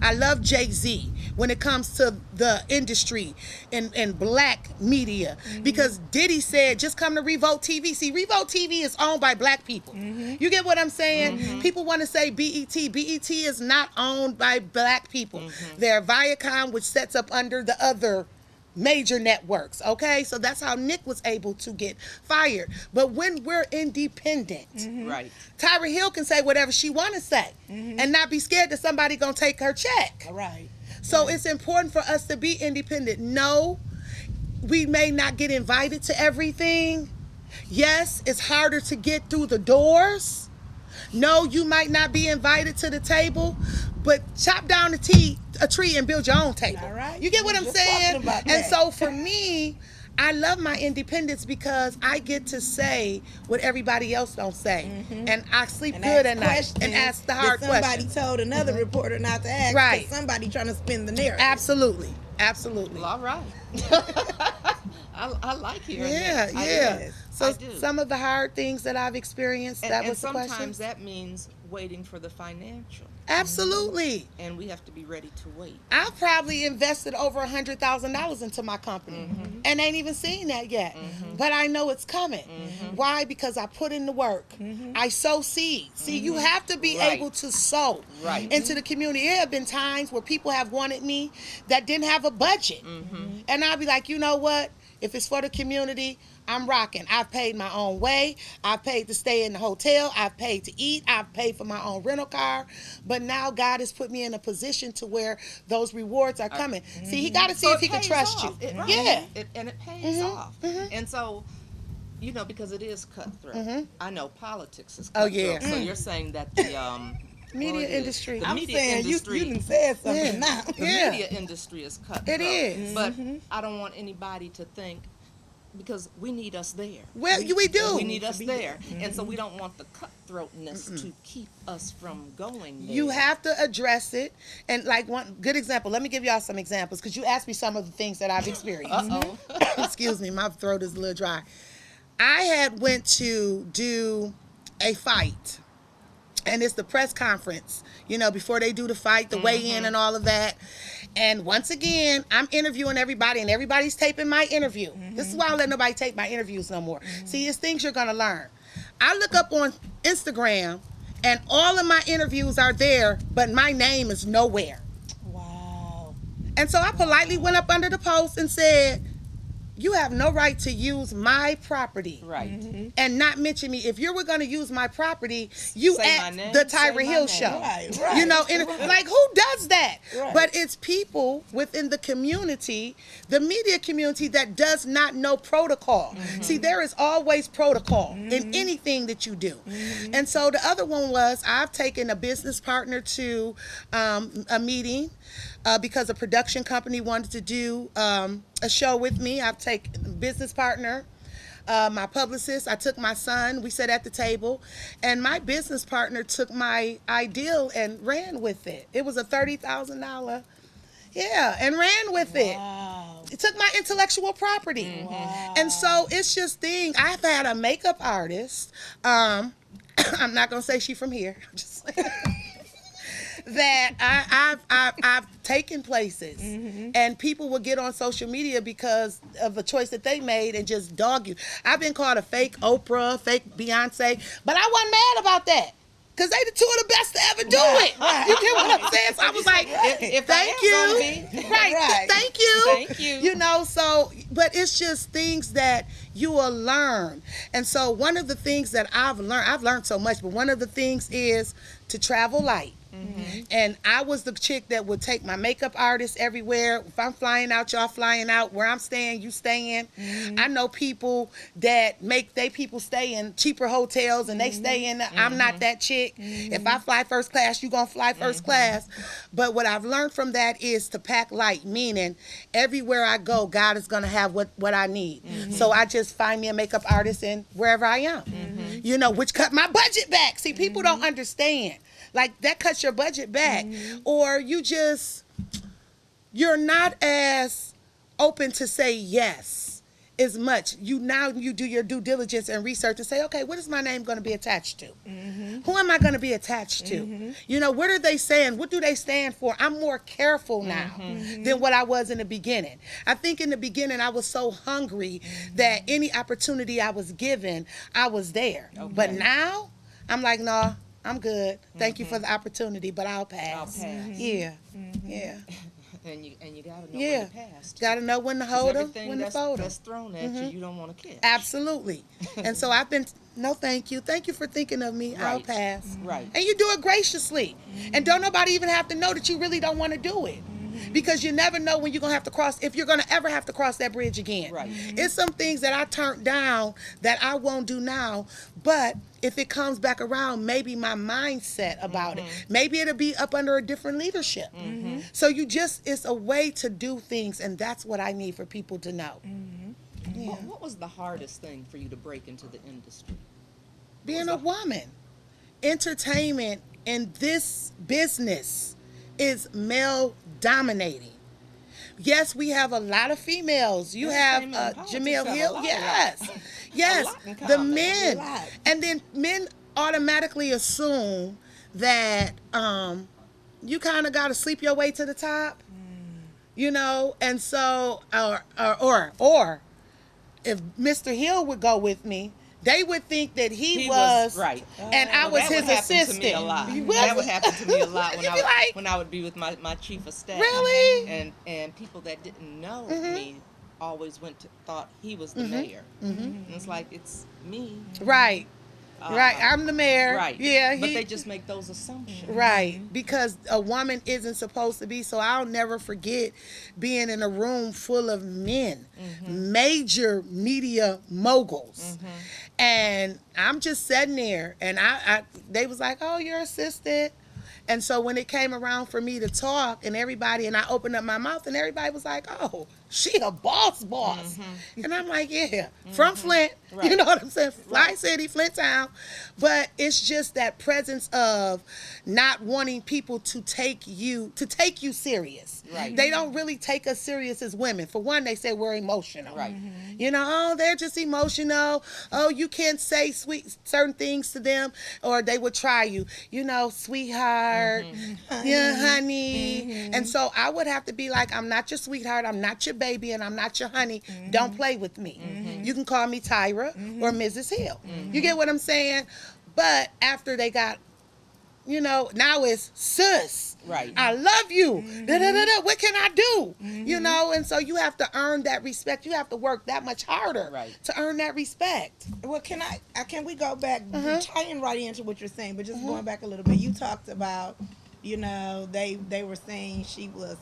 I love Jay-Z when it comes to the industry and black media, because Diddy said, just come to Revolt TV. See, Revolt TV is owned by black people. You get what I'm saying? People want to say BET. BET is not owned by black people. They're Viacom, which sets up under the other major networks. Okay, so that's how Nick was able to get fired. But when we're independent, Right. Tyra Hill can say whatever she want to say and not be scared that somebody gonna take her check. All right. So it's important for us to be independent. No, we may not get invited to everything. Yes, it's harder to get through the doors. No, you might not be invited to the table, but chop down a tree and build your own table. All right. You get what We I'm just saying? talking about And that. so for me, I love my independence because I get to say what everybody else don't say. And I sleep And good ask at night questions and ask the that hard somebody questions. told another reporter not to ask. Right. Because somebody trying to spin the narrative. Absolutely. Absolutely. Well, all right. I like hearing Yeah, that. I yeah. do. So I do. some of the hard things that I've experienced, that And was the question. sometimes that means waiting for the financial, Absolutely. and we have to be ready to wait. I've probably invested over $100,000 into my company and ain't even seen that yet. But I know it's coming. Why? Because I put in the work. I sow seeds. See, you have to be Right. able to sow Right. into the community. There have been times where people have wanted me that didn't have a budget. And I'll be like, you know what? If it's for the community, I'm rocking. I've paid my own way. I've paid to stay in the hotel. I've paid to eat. I've paid for my own rental car. But now God has put me in a position to where those rewards are coming. See, he got to see So if he can pays trust off. you. Right. Yeah. And it pays off. And so, because it is cutthroat. I know politics is Oh, cutthroat. yeah. So you're saying that the Media well, it is. industry. The I'm media saying industry. you done said something Yeah. now. The Yeah. media industry is cutthroat. It is. But I don't want anybody to think, because we need us there. Well, we do. We need us there. And so we don't want the cutthroatness to keep us from going there. You have to address it. And like one good example, let me give y'all some examples because you asked me some of the things that I've experienced. Uh-oh. Excuse me, my throat is a little dry. I had went to do a fight. And it's the press conference, before they do the fight, the weigh-in and all of that. And once again, I'm interviewing everybody, and everybody's taping my interview. This is why I don't let nobody tape my interviews no more. See, it's things you're going to learn. I look up on Instagram, and all of my interviews are there, but my name is nowhere. Wow. And so I politely went up under the post and said, you have no right to use my property. Right. And not mention me. If you were going to use my property, you Say my at name, the say Tyra my Hill name. show. Right. Like, who does that? Right. But it's people within the community, the media community, that does not know protocol. See, there is always protocol in anything that you do. And so the other one was, I've taken a business partner to a meeting because a production company wanted to do a show with me. I've taken a business partner, my publicist. I took my son. We sat at the table, and my business partner took my ideal and ran with it. It was a $30,000, and ran with it. Wow. It took my intellectual property. Wow. And so it's just things. I've had a makeup artist. I'm not gonna say she from here. I'm just saying. That I've taken places, and people will get on social media because of a choice that they made and just dog you. I've been called a fake Oprah, fake Beyonce, but I wasn't mad about that. Because they the two of the best to ever do it. You get what I'm saying? So I was like, If thank I am gonna you. be. Right. Thank you. Thank you. So, but it's just things that you will learn. And so one of the things that I've learned so much, but one of the things is to travel light. And I was the chick that would take my makeup artist everywhere. If I'm flying out, y'all flying out. Where I'm staying, you staying. I know people that make they people stay in cheaper hotels and they stay in. I'm not that chick. If I fly first class, you gonna fly first class. But what I've learned from that is to pack light, meaning everywhere I go, God is gonna have what I need. So I just find me a makeup artist in wherever I am. Which cut my budget back. See, people don't understand. Like, that cuts your budget back. Or you're not as open to say yes as much. Now you do your due diligence and research and say, okay, what is my name going to be attached to? Who am I going to be attached to? What are they saying? What do they stand for? I'm more careful now than what I was in the beginning. I think in the beginning I was so hungry that any opportunity I was given, I was there. Okay. But now I'm like, no. I'm good. Thank you for the opportunity, but I'll pass. Yeah. Yeah. And you gotta know Yeah. when to pass. Got to know when to hold them, when to fold them. That's thrown at you don't want to catch. Absolutely. And so I've been, no, thank you. Thank you for thinking of me. I'll Right. pass. Right. And you do it graciously. And don't nobody even have to know that you really don't want to do it. Because you never know when you're going to have to cross, if you're going to ever have to cross that bridge again. Right. It's some things that I turned down that I won't do now, but if it comes back around, maybe my mindset about it, maybe it'll be up under a different leadership. So it's a way to do things, and that's what I need for people to know. Yeah. What was the hardest thing for you to break into the industry? Being a woman. Entertainment in this business is male dominating. Yes, we have a lot of females. You have Entertainment and politics Jamil have a Hill. lot of Yes, lot. yes. A lot in The common. men, A lot. and then men automatically assume that you kind of got to sleep your way to the top, and so or if Mr. Hill would go with me, they would think that he was right, and I was that would his happen assistant. to me a lot. Was That would it? happen to me a lot when You'd be like, when I would be with my chief of staff. Really? And people that didn't know me always thought he was the mayor. And it's like, it's me. Right. Right, Uh, I'm the mayor. Right. Yeah, But they just make those assumptions. right, because a woman isn't supposed to be. So I'll never forget being in a room full of men, major media moguls, and I'm just sitting there, and they was like, "Oh, you're assistant." And so when it came around for me to talk and I opened up my mouth and everybody was like, "Oh, she a boss. And I'm like, yeah, from Flint. Right. You know what I'm saying? Fly Right. City, Flint Town. But it's just that presence of not wanting people to take you serious. Right. They don't really take us serious as women. For one, they say we're emotional. Right. Oh, they're just emotional. Oh, you can't say certain things to them, or they would try you. Sweetheart, yeah, honey. And so I would have to be like, I'm not your sweetheart, I'm not your baby, and I'm not your honey. Don't play with me. You can call me Tyra or Mrs. Hill. You get what I'm saying? But after they got, now it's sis. Right. I love you. What can I do? And so you have to earn that respect. You have to work that much harder to earn that respect. Well, can we go back, tying right into what you're saying, but just going back a little bit. You talked about, they were saying she was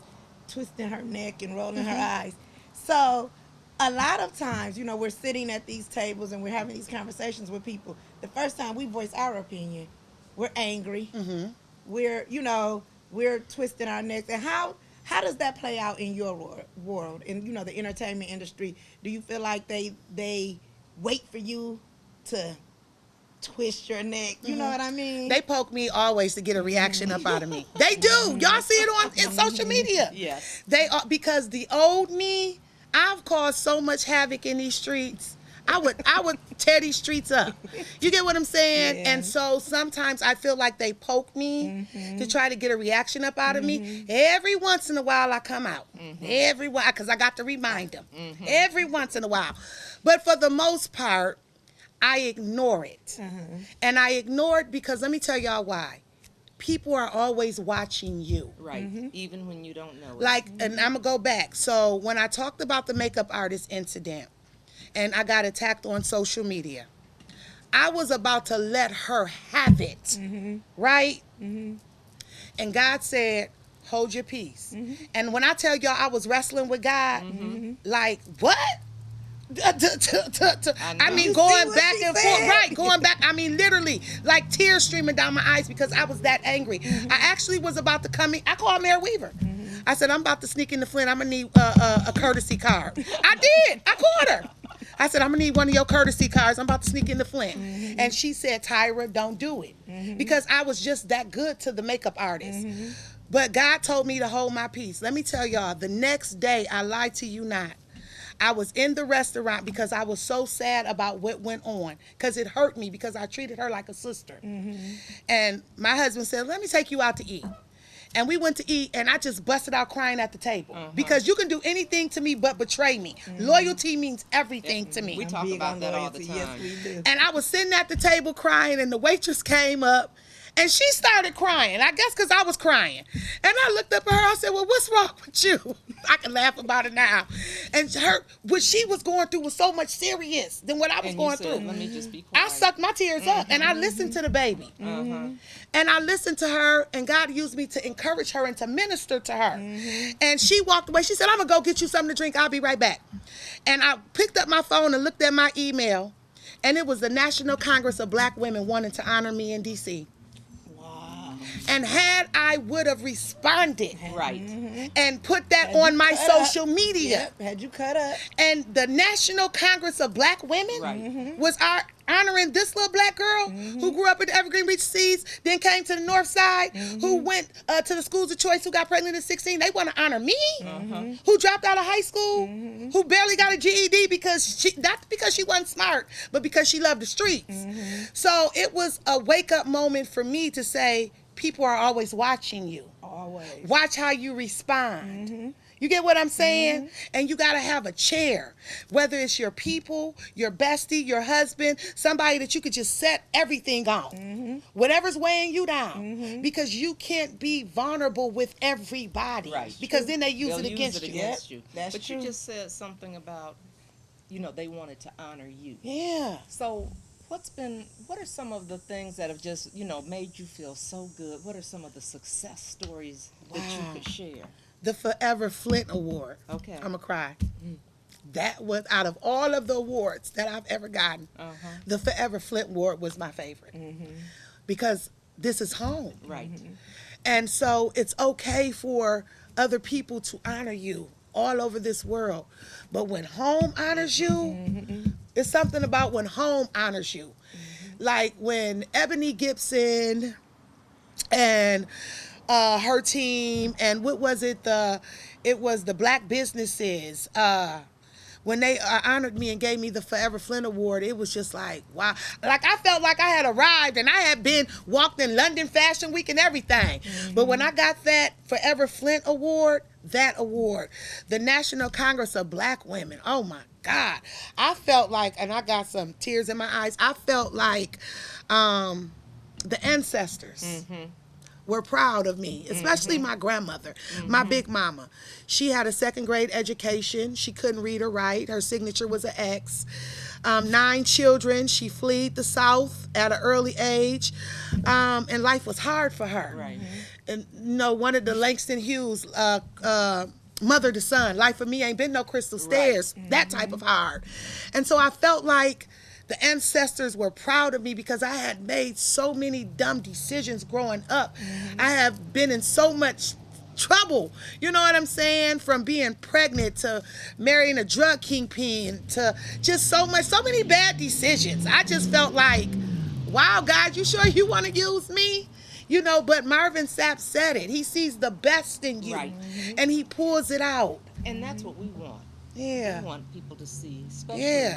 twisting her neck and rolling her eyes. So a lot of times, we're sitting at these tables and we're having these conversations with people. The first time we voice our opinion, we're angry. We're twisting our necks. And how does that play out in your world, in the entertainment industry? Do you feel like they wait for you to twist your neck? You know what I mean? They poke me always to get a reaction up out of me. They do. Y'all see it in social media. Yes. They are, because the old me, I've caused so much havoc in these streets. I would tear these streets up. You get what I'm saying? Yeah. And so sometimes I feel like they poke me to try to get a reaction up out of me. Every once in a while I come out. Because I got to remind them. Every once in a while. But for the most part, I ignore it. And I ignore it because let me tell y'all why. People are always watching you. Right. Even when you don't know it. Like, and I'm going to go back. So when I talked about the makeup artist incident and I got attacked on social media, I was about to let her have it. Right? And God said, hold your peace. And when I tell y'all I was wrestling with God, like, what? I mean, going back and forth, right? Going back. I mean, literally, like tears streaming down my eyes because I was that angry. I actually was about to come in. I called Mayor Weaver. I said, I'm about to sneak into Flint. I'm gonna need a courtesy card. I did. I called her. I said, I'm gonna need one of your courtesy cards. I'm about to sneak into Flint. And she said, Tyra, don't do it, because I was just that good to the makeup artist. But God told me to hold my peace. Let me tell y'all, the next day, I lied to you not, I was in the restaurant because I was so sad about what went on, because it hurt me because I treated her like a sister. And my husband said, let me take you out to eat. And we went to eat, and I just busted out crying at the table. Because you can do anything to me but betray me. Loyalty means everything to me. We talk about that all the time. Yes, we do. And I was sitting at the table crying, and the waitress came up, and she started crying, I guess because I was crying. And I looked up at her, I said, well, what's wrong with you? I can laugh about it now. And what she was going through was so much serious than what I was going through. Let me just be quiet. I sucked my tears up, and I listened to the baby. And I listened to her, and God used me to encourage her and to minister to her. And she walked away. She said, I'm going to go get you something to drink. I'll be right back. And I picked up my phone and looked at my email, and it was the National Congress of Black Women wanting to honor me in D.C. And had I would have responded and put that on my social media, Had you cut up. and the National Congress of Black Women was our honoring this little black girl who grew up in the Evergreen Beach Seas, then came to the North Side, who went to the schools of choice, who got pregnant at 16. They want to honor me, who dropped out of high school, who barely got a GED not because she wasn't smart, but because she loved the streets. So it was a wake-up moment for me to say, people are always watching you. Always. Watch how you respond. You get what I'm saying? And you got to have a chair, whether it's your people, your bestie, your husband, somebody that you could just set everything on. Whatever's weighing you down. Because you can't be vulnerable with everybody. Right. Because then they use They'll it against you. you. That's but true. you just said something about, they wanted to honor you. Yeah. So what are some of the things that have just, made you feel so good? What are some of the success stories that you could share? The Forever Flint Award. Okay. I'm going to cry. That was, out of all of the awards that I've ever gotten, the Forever Flint Award was my favorite. Because this is home. Right. And so it's okay for other people to honor you all over this world. But when home honors you, it's something about when home honors you. Like when Ebony Gibson and her team, and what was it? It was the Black businesses. When they honored me and gave me the Forever Flint Award, it was just like, wow. Like I felt like I had arrived and I had walked in London Fashion Week and everything. But when I got that Forever Flint Award, the National Congress of Black Women, oh my God. I felt like, and I got some tears in my eyes, I felt like the ancestors were proud of me, especially my grandmother, my big mama. She had a second grade education. She couldn't read or write. Her signature was an X. 9 children. She fled the South at an early age, and life was hard for her. Right. And one of the Langston Hughes, mother to son, life for me ain't been no crystal stairs, that type of hard. And so I felt like the ancestors were proud of me because I had made so many dumb decisions growing up. I have been in so much trouble, you know what I'm saying? From being pregnant to marrying a drug kingpin to just so many bad decisions. I just felt like, wow, God, you sure you want to use me? But Marvin Sapp said it. He sees the best in you, and he pulls it out. And that's what we want. Yeah. We want people to see, especially,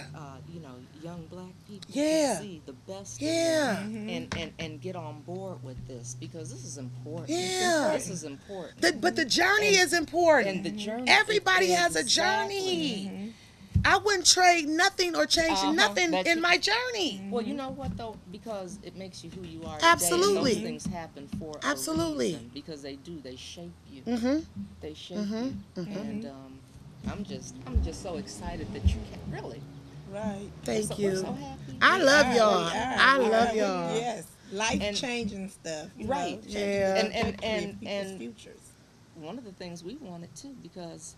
young black people, to see the best in them and get on board with this, because this is important. Yeah. This is important. But the journey is important. And the journey. Everybody has a journey. I wouldn't trade nothing or change nothing in my journey. Well, you know what though? Because it makes you who you are. Absolutely. Today, those things happen for a reason, because they do. They shape you. They shape you. And I'm just so excited that you can really. Right. Thank you. We're so happy. I love y'all. I love y'all. Yes. Life changing stuff. Right. Yeah. And futures. one of the things we wanted too, because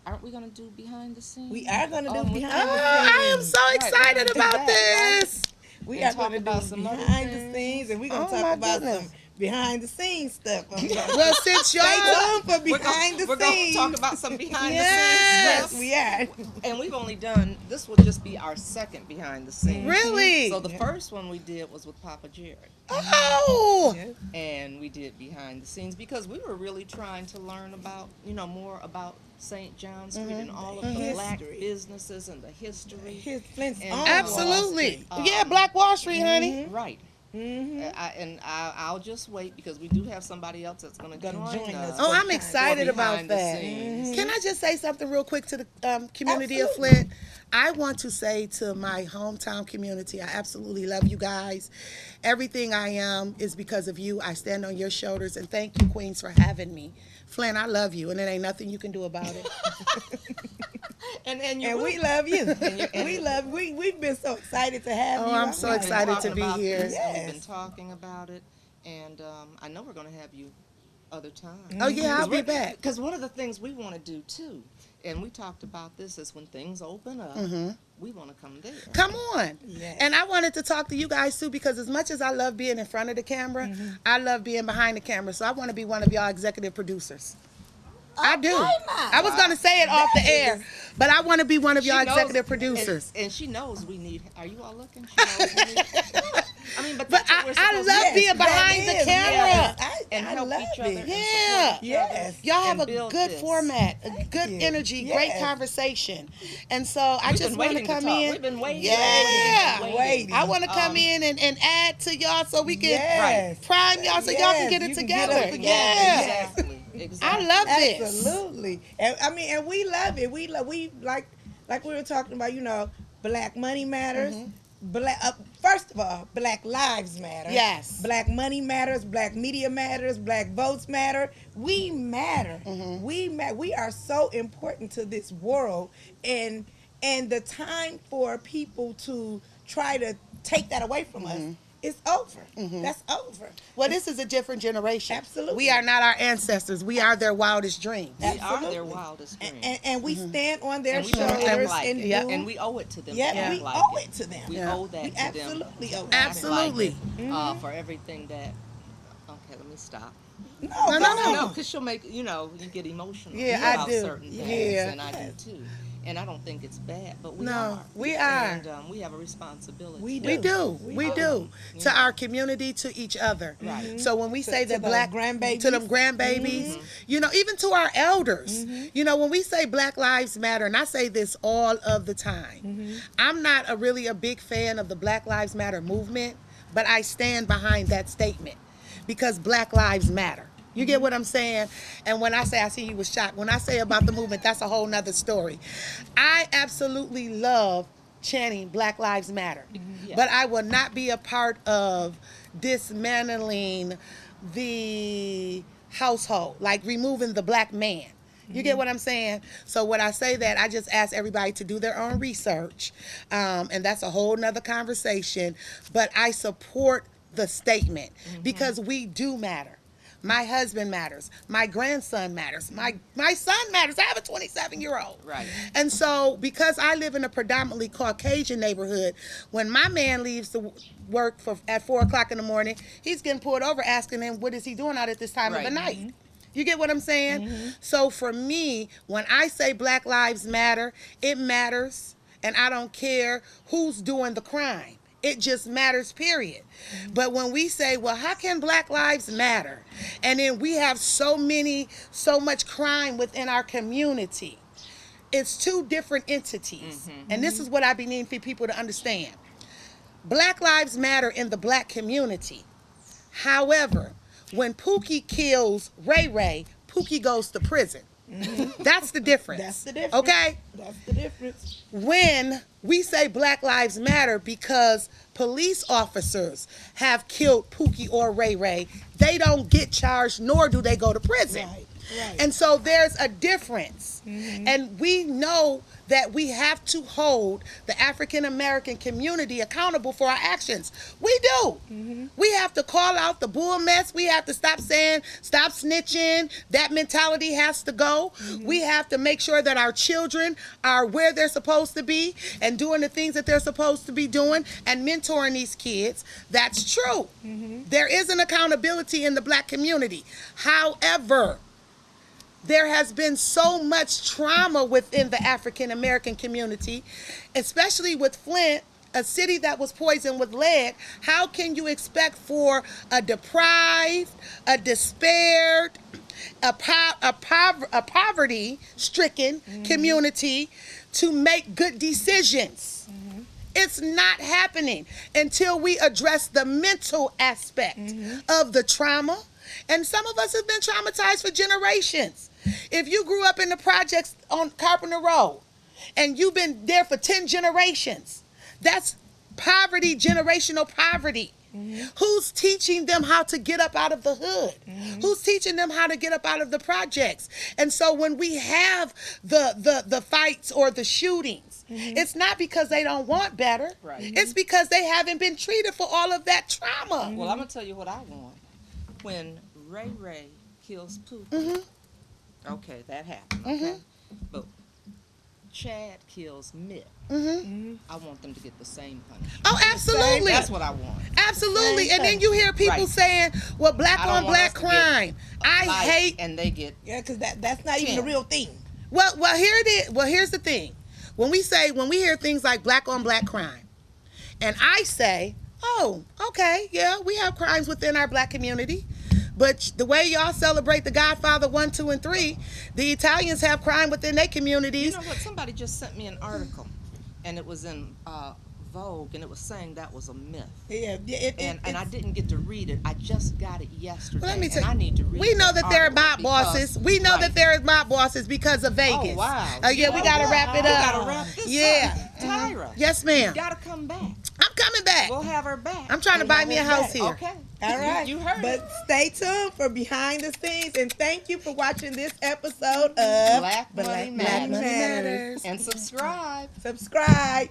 aren't we gonna do behind the scenes? We are gonna do behind the scenes. I am so excited about this. We And are going to talk about do some behind other the scenes, and we're going to Oh, my talk about goodness. some behind the scenes stuff. Well, since y'all, Stay tuned for behind the We're gonna scenes. talk about some behind Yes, the scenes. we are. And we've only done, this will just be our second behind the scenes. really? So the first one we did was with Papa Jared. Oh, And we did behind the scenes because we were really trying to learn about, more about St. John Street and all of the black History. businesses and the history. His Flint's And own absolutely. Wall Street. Yeah, Black Wall Street, honey. Right. I'll just wait because we do have somebody else that's going to Gonna join join us. us. Oh, I'm for excited about behind the that. scenes. Can I just say something real quick to the community of Absolutely. Flint? I want to say to my hometown community, I absolutely love you guys. Everything I am is because of you. I stand on your shoulders, and thank you, Queens, for having me. Flint, I love you, and there ain't nothing you can do about it. And we love you. We've been so excited to have you. Oh, I'm so We've been excited talking to be about here. this, and Yes. We've been talking about it, and I know we're going to have you other times. Oh, yeah, I'll be back. Because one of the things we want to do too, and we talked about this, is when things open up, we want to come there. Come on. Yes. And I wanted to talk to you guys too, because as much as I love being in front of the camera, I love being behind the camera. So I want to be one of y'all executive producers. I do. Why I was going to say it off the air, but I want to be one of y'all She knows- executive producers. and she knows we need. Are you all looking? She knows we need. I mean, but But that's what we're I supposed love to do. being behind the that is, camera. yes. And I help love each other. it. And Yeah. support each other Yes. Y'all have and a build good this. format, a good you. energy, Yes. great conversation. And so I We've just been want to waiting to come talk. in. We've been waiting. Yeah. Waiting. I want to come in and add to y'all so we can Yes. prime y'all so y'all can get it you can together. get it together. Yeah. Exactly. I love this. Absolutely. And I mean, and we love it. We like we were talking about, Black money matters. Black first of all, Black lives matter. Yes. Black money matters, Black media matters, Black votes matter. We matter. We are so important to this world, and the time for people to try to take that away from us is over. That's over. Well, this is a different generation. Absolutely. We are not our ancestors. We are their wildest dreams. We are Absolutely. their wildest dreams. And we stand on their And we better shoulders act like and it. do. Yeah. And we owe it to them. Yeah, to act we like owe it to them. We Yeah. owe that We to them. absolutely owe it. Act Absolutely. like it, for everything that. Okay, let me stop. No. No, because she'll make you get emotional Yeah, I about do. certain things, Yeah. and I do too. And I don't think it's bad, but we No, are. we are. And we have a responsibility. We We do. We do. To our community, to each other. Right. So when we say to that those Black grandbabies. to them grandbabies, even to our elders, when we say Black Lives Matter, and I say this all of the time, I'm not really a big fan of the Black Lives Matter movement, but I stand behind that statement because Black Lives Matter. You get what I'm saying? And when I say, I see you was shocked. When I say about the movement, that's a whole nother story. I absolutely love chanting Black Lives Matter. Yeah. But I will not be a part of dismantling the household, like removing the Black man. You get what I'm saying? So when I say that, I just ask everybody to do their own research. And that's a whole nother conversation. But I support the statement because we do matter. My husband matters. My grandson matters. My son matters. I have a 27-year-old. Right. And so because I live in a predominantly Caucasian neighborhood, when my man leaves to work at 4 o'clock in the morning, he's getting pulled over asking him, what is he doing out at this time of the Right. night? You get what I'm saying? So for me, when I say Black Lives Matter, it matters, and I don't care who's doing the crime. It just matters, period. But when we say, well, how can Black lives matter? And then we have so much crime within our community. It's two different entities. And this is what I be needing for people to understand. Black lives matter in the Black community. However, when Pookie kills Ray Ray, Pookie goes to prison. That's the difference. That's the difference. Okay? That's the difference. When we say Black Lives Matter because police officers have killed Pookie or Ray Ray, they don't get charged, nor do they go to prison. Right. And so there's a difference. And we know that we have to hold the African American community accountable for our actions. We do. We have to call out the bull mess. We have to stop saying, stop snitching. That mentality has to go. We have to make sure that our children are where they're supposed to be and doing the things that they're supposed to be doing and mentoring these kids. That's true. There is an accountability in the Black community. However, there has been so much trauma within the African American community, especially with Flint, a city that was poisoned with lead. How can you expect for a deprived, a despaired, a poverty-stricken community to make good decisions? It's not happening until we address the mental aspect of the trauma. And some of us have been traumatized for generations. If you grew up in the projects on Carpenter Road and you've been there for 10 generations, that's poverty, generational poverty. Who's teaching them how to get up out of the hood? Who's teaching them how to get up out of the projects? And so when we have the fights or the shootings, it's not because they don't want better. Right. It's because they haven't been treated for all of that trauma. Well, I'm gonna tell you what I want. When Ray Ray kills Pookie, okay, that happened. Okay, but Chad kills Mitt, I want them to get the same punishment. Oh, absolutely. That's what I want. Absolutely. Same And then you hear people Right. saying, well, black I don't on want black us to get crime. I Life, hate. and they get Yeah, because that's not even the 10. real thing. Well, here it is. Well, here's the thing. When we hear things like black on black crime, and I say, oh, okay, yeah, we have crimes within our black community. But the way y'all celebrate the Godfather 1, 2, and 3, the Italians have crime within their You communities. know what? Somebody just sent me an article, and it was in Vogue, and it was saying that was a myth. Yeah, And I didn't get to read it. I just got it yesterday, Well, let me tell and I need to read. We know that there are article mob bosses. because- We know right. that there is mob bosses because of Vegas. Oh wow! Yeah, we gotta wrap it We up. gotta wrap this Yeah. up. Tyra. Yes, You ma'am. gotta come back. I'm coming back. We'll have her back. I'm trying to buy me a house here. Okay. All right. You heard but it. stay tuned for behind the scenes, and thank you for watching this episode of Black Money Matters. Matters. And subscribe. Subscribe.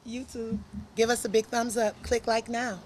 YouTube. Give us a big thumbs up. Click like now.